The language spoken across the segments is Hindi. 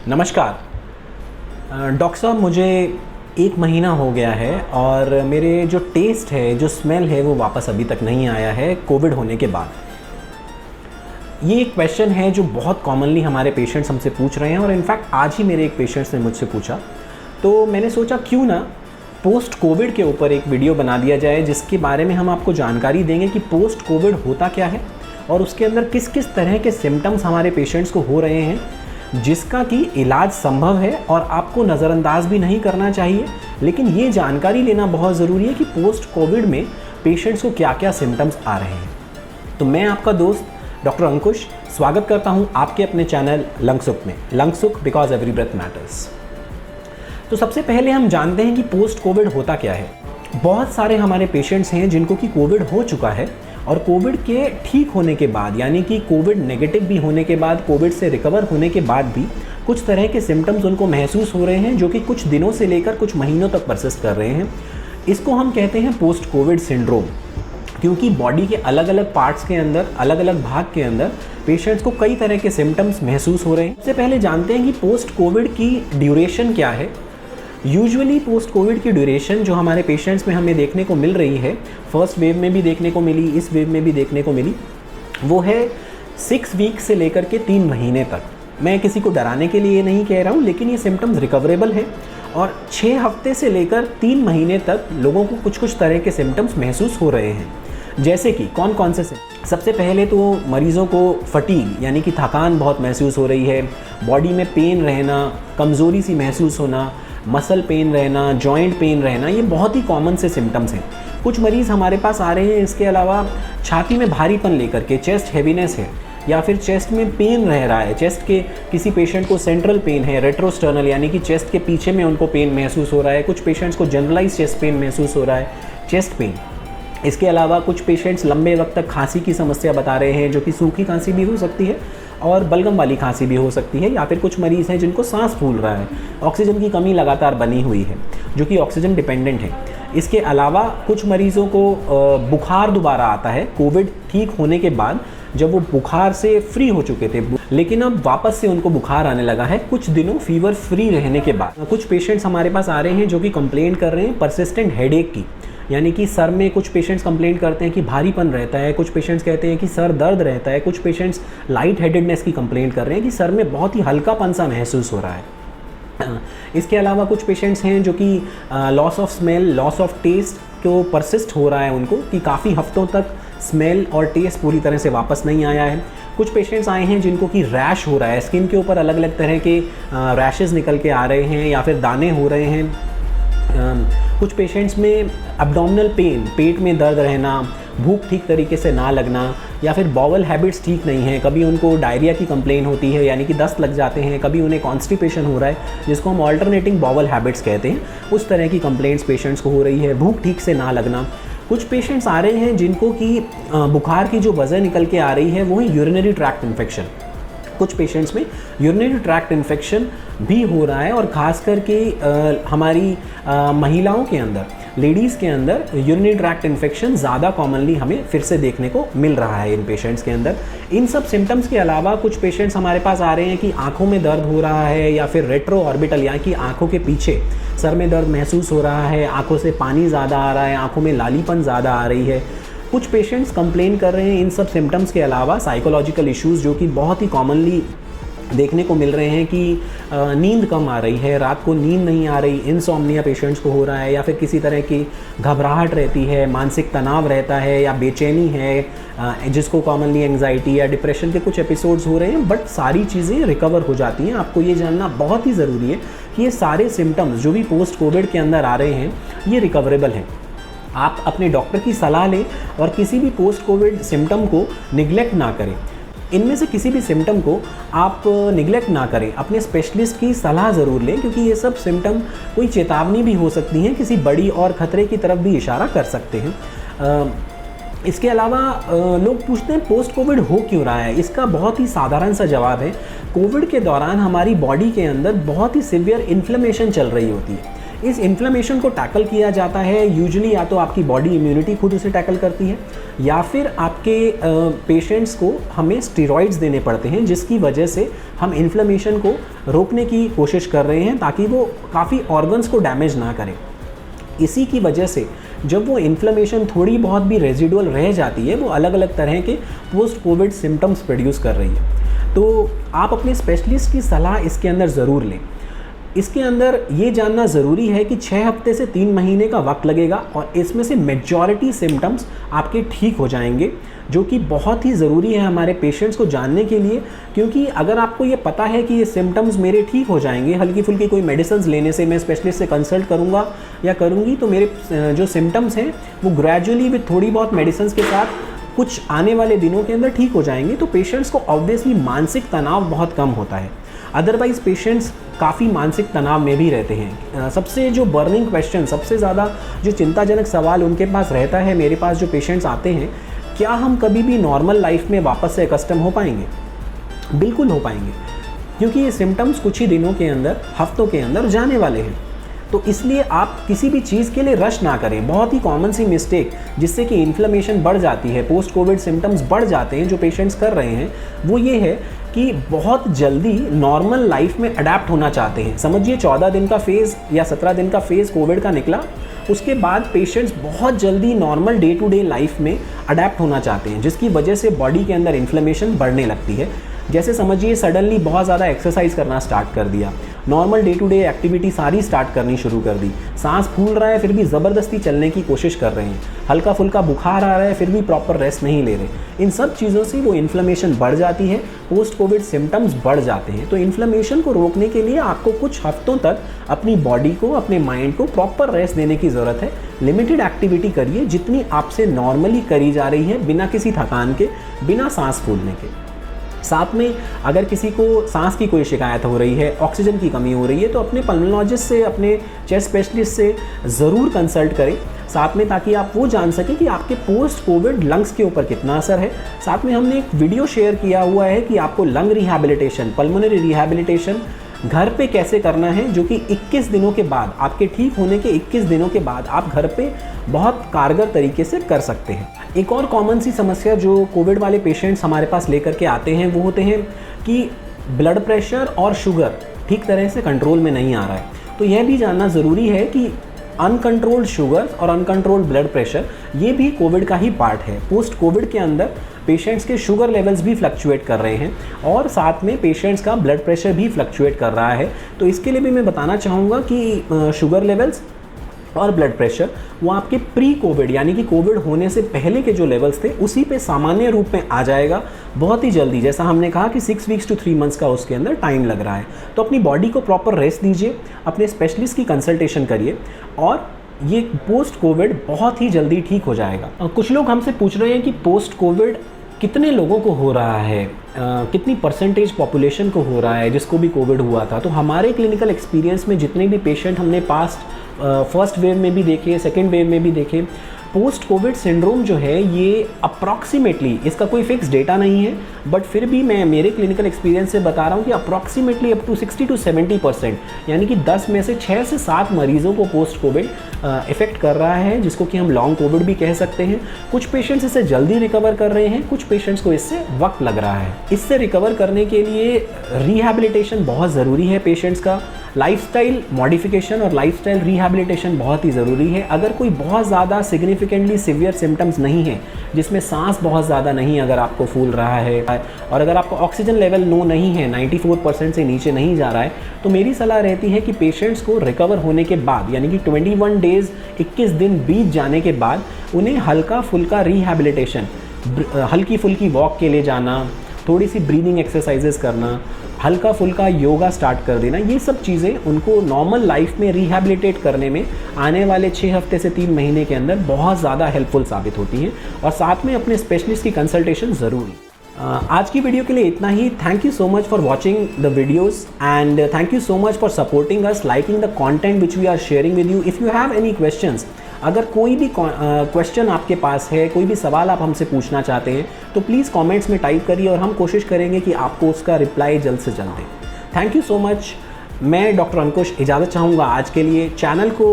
नमस्कार डॉक्टर साहब, मुझे 1 महीना हो गया है और मेरे जो टेस्ट है, जो स्मेल है, वो वापस अभी तक नहीं आया है कोविड होने के बाद। ये एक क्वेश्चन है जो बहुत कॉमनली हमारे पेशेंट्स हमसे पूछ रहे हैं और इनफैक्ट आज ही मेरे एक पेशेंट्स ने मुझसे पूछा, तो मैंने सोचा क्यों ना पोस्ट कोविड के ऊपर एक वीडियो बना दिया जाए जिसके बारे में हम आपको जानकारी देंगे कि पोस्ट कोविड होता क्या है और उसके अंदर किस किस तरह के सिम्टम्स हमारे पेशेंट्स को हो रहे हैं, जिसका कि इलाज संभव है और आपको नज़रअंदाज भी नहीं करना चाहिए। लेकिन ये जानकारी लेना बहुत ज़रूरी है कि पोस्ट कोविड में पेशेंट्स को क्या क्या सिम्टम्स आ रहे हैं। तो मैं आपका दोस्त डॉक्टर अंकुश स्वागत करता हूँ आपके अपने चैनल लंगसुख में। लंगसुख बिकॉज एवरी ब्रेथ मैटर्स। तो सबसे पहले हम जानते हैं कि पोस्ट कोविड होता क्या है। बहुत सारे हमारे पेशेंट्स हैं जिनको कि कोविड हो चुका है और कोविड के ठीक होने के बाद, यानी कि कोविड नेगेटिव भी होने के बाद, कोविड से रिकवर होने के बाद भी कुछ तरह के सिम्टम्स उनको महसूस हो रहे हैं जो कि कुछ दिनों से लेकर कुछ महीनों तक परसिस्ट कर रहे हैं। इसको हम कहते हैं पोस्ट कोविड सिंड्रोम, क्योंकि बॉडी के अलग अलग पार्ट्स के अंदर, अलग अलग भाग के अंदर पेशेंट्स को कई तरह के सिम्टम्स महसूस हो रहे हैं। सबसे पहले जानते हैं कि पोस्ट कोविड की ड्यूरेशन क्या है। यूजुअली पोस्ट कोविड की ड्यूरेशन जो हमारे पेशेंट्स में हमें देखने को मिल रही है, फर्स्ट वेव में भी देखने को मिली, इस वेव में भी देखने को मिली, वो है 6 वीक से लेकर के 3 महीने तक। मैं किसी को डराने के लिए ये नहीं कह रहा हूँ, लेकिन ये सिम्टम्स रिकवरेबल है और 6 हफ्ते से लेकर 3 महीने तक लोगों को कुछ कुछ तरह के सिम्टम्स महसूस हो रहे हैं। जैसे कि कौन कौन से सबसे पहले तो मरीज़ों को फटीग यानी कि थकान बहुत महसूस हो रही है, बॉडी में पेन रहना, कमज़ोरी सी महसूस होना, मसल पेन रहना, जॉइंट पेन रहना, ये बहुत ही कॉमन से सिम्टम्स हैं। कुछ मरीज़ हमारे पास आ रहे हैं इसके अलावा छाती में भारीपन लेकर के, चेस्ट हैवीनेस है या फिर चेस्ट में पेन रह रहा है। चेस्ट के किसी पेशेंट को सेंट्रल पेन है, रेट्रोस्टर्नल यानी कि चेस्ट के पीछे में उनको पेन महसूस हो रहा है। कुछ पेशेंट्स को जनरलाइज चेस्ट पेन महसूस हो रहा है, चेस्ट पेन। इसके अलावा कुछ पेशेंट्स लंबे वक्त तक खांसी की समस्या बता रहे हैं, जो कि सूखी खांसी भी हो सकती है और बलगम वाली खांसी भी हो सकती है। या फिर कुछ मरीज़ हैं जिनको सांस फूल रहा है, ऑक्सीजन की कमी लगातार बनी हुई है, जो कि ऑक्सीजन डिपेंडेंट है। इसके अलावा कुछ मरीज़ों को बुखार दोबारा आता है कोविड ठीक होने के बाद, जब वो बुखार से फ्री हो चुके थे, लेकिन अब वापस से उनको बुखार आने लगा है कुछ दिनों फीवर फ्री रहने के बाद। कुछ पेशेंट्स हमारे पास आ रहे हैं जो कि कंप्लेंट कर रहे हैं परसिस्टेंट हेडेक की, यानी कि सर में कुछ पेशेंट्स कंप्लेंट करते हैं कि भारीपन रहता है, कुछ पेशेंट्स कहते हैं कि सर दर्द रहता है, कुछ पेशेंट्स लाइट हेडेडनेस की कंप्लेंट कर रहे हैं कि सर में बहुत ही हल्कापन सा महसूस हो रहा है। इसके अलावा कुछ पेशेंट्स हैं जो कि loss of smell, loss of taste को परसिस्ट हो रहा है उनको, कि काफ़ी हफ्तों तक स्मेल और टेस्ट पूरी तरह से वापस नहीं आया है। कुछ पेशेंट्स आए हैं जिनको कि रैश हो रहा है, स्किन के ऊपर अलग अलग तरह के रैशेज़ निकल के आ रहे हैं या फिर दाने हो रहे हैं। कुछ पेशेंट्स में एब्डोमिनल पेन, पेट में दर्द रहना, भूख ठीक तरीके से ना लगना, या फिर बॉवल हैबिट्स ठीक नहीं है। कभी उनको डायरिया की कंप्लेन होती है, यानी कि दस्त लग जाते हैं, कभी उन्हें कॉन्स्टिपेशन हो रहा है, जिसको हम ऑल्टरनेटिंग बॉवल हैबिट्स कहते हैं। उस तरह की कंप्लेंट्स पेशेंट्स को हो रही है, भूख ठीक से ना लगना। कुछ पेशेंट्स आ रहे हैं जिनको कि बुखार की जो वजह निकल के आ रही है वो है यूरिनरी ट्रैक्ट इन्फेक्शन। कुछ पेशेंट्स में यूरिनरी ट्रैक्ट इन्फेक्शन भी हो रहा है और ख़ास करके हमारी महिलाओं के अंदर, लेडीज़ के अंदर यूरिनरी ट्रैक्ट इन्फेक्शन ज़्यादा कॉमनली हमें फिर से देखने को मिल रहा है इन पेशेंट्स के अंदर। इन सब सिम्टम्स के अलावा कुछ पेशेंट्स हमारे पास आ रहे हैं कि आँखों में दर्द हो रहा है या फिर रेट्रो ऑर्बिटल यानी कि आँखों के पीछे सर में दर्द महसूस हो रहा है, आँखों से पानी ज़्यादा आ रहा है, आँखों में लालीपन ज़्यादा आ रही है। कुछ पेशेंट्स कंप्लेन कर रहे हैं इन सब सिम्टम्स के अलावा साइकोलॉजिकल इश्यूज़, जो कि बहुत ही कॉमनली देखने को मिल रहे हैं कि नींद कम आ रही है, रात को नींद नहीं आ रही, इंसोम्निया पेशेंट्स को हो रहा है, या फिर किसी तरह की घबराहट रहती है, मानसिक तनाव रहता है या बेचैनी है, जिसको कॉमनली एंग्जाइटी या डिप्रेशन के कुछ एपिसोड्स हो रहे हैं। बट सारी चीज़ें रिकवर हो जाती हैं। आपको ये जानना बहुत ही ज़रूरी है कि ये सारे सिम्टम्स जो भी पोस्ट कोविड के अंदर आ रहे हैं ये रिकवरेबल हैं। आप अपने डॉक्टर की सलाह लें और किसी भी पोस्ट कोविड सिम्टम को निगलेक्ट ना करें। इनमें से किसी भी सिम्टम को आप निगलेक्ट ना करें, अपने स्पेशलिस्ट की सलाह ज़रूर लें, क्योंकि ये सब सिम्टम कोई चेतावनी भी हो सकती हैं, किसी बड़ी और ख़तरे की तरफ भी इशारा कर सकते हैं। इसके अलावा लोग पूछते हैं पोस्ट कोविड हो क्यों रहा है। इसका बहुत ही साधारण सा जवाब है, कोविड के दौरान हमारी बॉडी के अंदर बहुत ही सिवियर इन्फ्लेमेशन चल रही होती है। इस इन्फ्लेमेशन को टैकल किया जाता है यूजुअली या तो आपकी बॉडी इम्यूनिटी खुद उसे टैकल करती है, या फिर आपके पेशेंट्स को हमें स्टेरॉइड्स देने पड़ते हैं, जिसकी वजह से हम इन्फ्लेमेशन को रोकने की कोशिश कर रहे हैं ताकि वो काफ़ी ऑर्गन्स को डैमेज ना करें। इसी की वजह से जब वो इन्फ्लेमेशन थोड़ी बहुत भी रेजिडुअल रह जाती है, वो अलग अलग तरह के पोस्ट कोविड सिम्टम्स प्रोड्यूस कर रही है। तो आप अपने स्पेशलिस्ट की सलाह इसके अंदर ज़रूर लें। इसके अंदर ये जानना ज़रूरी है कि 6 हफ्ते से 3 महीने का वक्त लगेगा और इसमें से मेजॉरिटी सिम्टम्स आपके ठीक हो जाएंगे, जो कि बहुत ही ज़रूरी है हमारे पेशेंट्स को जानने के लिए। क्योंकि अगर आपको ये पता है कि ये सिम्टम्स मेरे ठीक हो जाएंगे, हल्की फुल्की कोई मेडिसिन लेने से, मैं स्पेशलिस्ट से कंसल्ट करूँगा या करूँगी, तो मेरे जो सिम्टम्स हैं वो ग्रेजुअली विद थोड़ी बहुत मेडिसिन के साथ कुछ आने वाले दिनों के अंदर ठीक हो जाएंगे, तो पेशेंट्स को ऑब्वियसली मानसिक तनाव बहुत कम होता है। अदरवाइज़ पेशेंट्स काफ़ी मानसिक तनाव में भी रहते हैं। सबसे जो बर्निंग क्वेश्चन, सबसे ज़्यादा जो चिंताजनक सवाल उनके पास रहता है, मेरे पास जो पेशेंट्स आते हैं, क्या हम कभी भी नॉर्मल लाइफ में वापस से कस्टम हो पाएंगे? बिल्कुल हो पाएंगे, क्योंकि ये सिम्टम्स कुछ ही दिनों के अंदर, हफ्तों के अंदर जाने वाले हैं। तो इसलिए आप किसी भी चीज़ के लिए रश ना करें। बहुत ही कॉमन सी मिस्टेक जिससे कि इन्फ्लेमेशन बढ़ जाती है, पोस्ट कोविड सिम्टम्स बढ़ जाते हैं जो पेशेंट्स कर रहे हैं, वो ये है कि बहुत जल्दी नॉर्मल लाइफ में अडेप्ट होना चाहते हैं। समझिए 14 दिन का फेज़ या 17 दिन का फेज़ कोविड का निकला, उसके बाद पेशेंट्स बहुत जल्दी normal day to day life में अडेप्ट होना चाहते हैं, जिसकी वजह से बॉडी के अंदर इन्फ्लेमेशन बढ़ने लगती है। जैसे समझिए सडनली बहुत ज़्यादा एक्सरसाइज करना स्टार्ट कर दिया, normal day to day activity सारी स्टार्ट करनी शुरू कर दी, सांस फूल रहा है फिर भी ज़बरदस्ती चलने की कोशिश कर रहे हैं, हल्का फुल्का बुखार आ रहा है फिर भी प्रॉपर रेस्ट नहीं ले रहे, इन सब चीज़ों से वो इन्फ्लेमेशन बढ़ जाती है, पोस्ट कोविड सिम्टम्स बढ़ जाते हैं। तो इन्फ्लेमेशन को रोकने के लिए आपको कुछ हफ्तों तक अपनी बॉडी को, अपने माइंड को प्रॉपर रेस्ट देने की ज़रूरत है। लिमिटेड एक्टिविटी करिए जितनी आपसे नॉर्मली करी जा रही है, बिना किसी थकान के, बिना सांस फूलने के। साथ में अगर किसी को सांस की कोई शिकायत हो रही है, ऑक्सीजन की कमी हो रही है, तो अपने पल्मोलॉजिस्ट से, अपने चेस्ट स्पेशलिस्ट से ज़रूर कंसल्ट करें साथ में, ताकि आप वो जान सकें कि आपके पोस्ट कोविड लंग्स के ऊपर कितना असर है। साथ में हमने एक वीडियो शेयर किया हुआ है कि आपको लंग रिहैबिलिटेशन, पल्मोनरी रिहैबिलिटेशन घर पे कैसे करना है, जो कि 21 दिनों के बाद, आपके ठीक होने के 21 दिनों के बाद आप घर पे बहुत कारगर तरीके से कर सकते हैं। एक और कॉमन सी समस्या जो कोविड वाले पेशेंट्स हमारे पास लेकर के आते हैं, वो होते हैं कि ब्लड प्रेशर और शुगर ठीक तरह से कंट्रोल में नहीं आ रहा है। तो यह भी जानना ज़रूरी है कि अनकंट्रोल्ड शुगर और अनकंट्रोल्ड ब्लड प्रेशर ये भी कोविड का ही पार्ट है। पोस्ट कोविड के अंदर पेशेंट्स के शुगर लेवल्स भी फ्लक्चुएट कर रहे हैं और साथ में पेशेंट्स का ब्लड प्रेशर भी फ्लक्चुएट कर रहा है। तो इसके लिए भी मैं बताना चाहूँगा कि शुगर लेवल्स और ब्लड प्रेशर वो आपके प्री कोविड यानी कि कोविड होने से पहले के जो लेवल्स थे उसी पे सामान्य रूप में आ जाएगा बहुत ही जल्दी। जैसा हमने कहा कि 6 वीक्स टू 3 मंथ्स का उसके अंदर टाइम लग रहा है। तो अपनी बॉडी को प्रॉपर रेस्ट दीजिए, अपने स्पेशलिस्ट की कंसल्टेशन करिए और ये पोस्ट कोविड बहुत ही जल्दी ठीक हो जाएगा। कुछ लोग हमसे पूछ रहे हैं कि पोस्ट कोविड कितने लोगों को हो रहा है, कितनी परसेंटेज पॉपुलेशन को हो रहा है जिसको भी कोविड हुआ था। तो हमारे क्लिनिकल एक्सपीरियंस में जितने भी पेशेंट हमने पास्ट फर्स्ट वेव में भी देखे, सेकेंड वेव में भी देखे, पोस्ट कोविड सिंड्रोम जो है ये अप्रॉक्सीमेटली, इसका कोई फिक्स डेटा नहीं है, बट फिर भी मैं मेरे क्लिनिकल एक्सपीरियंस से बता रहा हूँ कि अप्रॉक्सीमेटली अप टू 60 to 70% यानी कि 10 में से 6 से 7 मरीजों को पोस्ट कोविड इफेक्ट कर रहा है, जिसको कि हम लॉन्ग कोविड भी कह सकते हैं। कुछ पेशेंट्स इससे जल्दी रिकवर कर रहे हैं, कुछ पेशेंट्स को इससे वक्त लग रहा है। इससे रिकवर करने के लिए रिहैबिलिटेशन बहुत ज़रूरी है पेशेंट्स का, लाइफस्टाइल मॉडिफिकेशन और लाइफस्टाइल रिहैबिलिटेशन बहुत ही ज़रूरी है। अगर कोई बहुत ज़्यादा सिग्निफिकेंटली सीवियर सिम्टम्स नहीं है, जिसमें सांस बहुत ज़्यादा नहीं अगर आपको फूल रहा है और अगर आपको ऑक्सीजन लेवल नो नहीं है, 94% से नीचे नहीं जा रहा है, तो मेरी सलाह रहती है कि पेशेंट्स को रिकवर होने के बाद यानी कि 21 डेज़ 21 दिन बीत जाने के बाद उन्हें हल्का फुल्का रिहैबिलिटेशन, हल्की फुल्की वॉक के लिए जाना, थोड़ी सी ब्रीदिंग एक्सरसाइजेस करना, हल्का फुल्का योगा स्टार्ट कर देना, ये सब चीज़ें उनको नॉर्मल लाइफ में रिहैबिलिटेट करने में आने वाले 6 हफ्ते से 3 महीने के अंदर बहुत ज़्यादा हेल्पफुल साबित होती हैं। और साथ में अपने स्पेशलिस्ट की कंसल्टेशन ज़रूरी। आज की वीडियो के लिए इतना ही। Thank you so much for watching the videos and thank you so much for supporting us, liking the content which we are sharing with you. If you have any questions, अगर कोई भी क्वेश्चन आपके पास है, कोई भी सवाल आप हमसे पूछना चाहते हैं, तो प्लीज़ कमेंट्स में टाइप करिए और हम कोशिश करेंगे कि आपको उसका रिप्लाई जल्द से जल्द दें। थैंक यू सो मच मैं डॉक्टर अंकुश इजाज़त चाहूँगा आज के लिए। चैनल को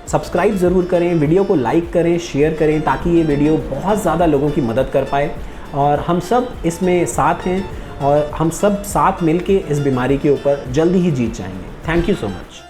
सब्सक्राइब ज़रूर करें, वीडियो को लाइक करें, शेयर करें, ताकि ये वीडियो बहुत ज़्यादा लोगों की मदद कर पाए और हम सब इसमें साथ हैं और हम सब साथ मिलके इस बीमारी के ऊपर जल्दी ही जीत जाएंगे। Thank you so much.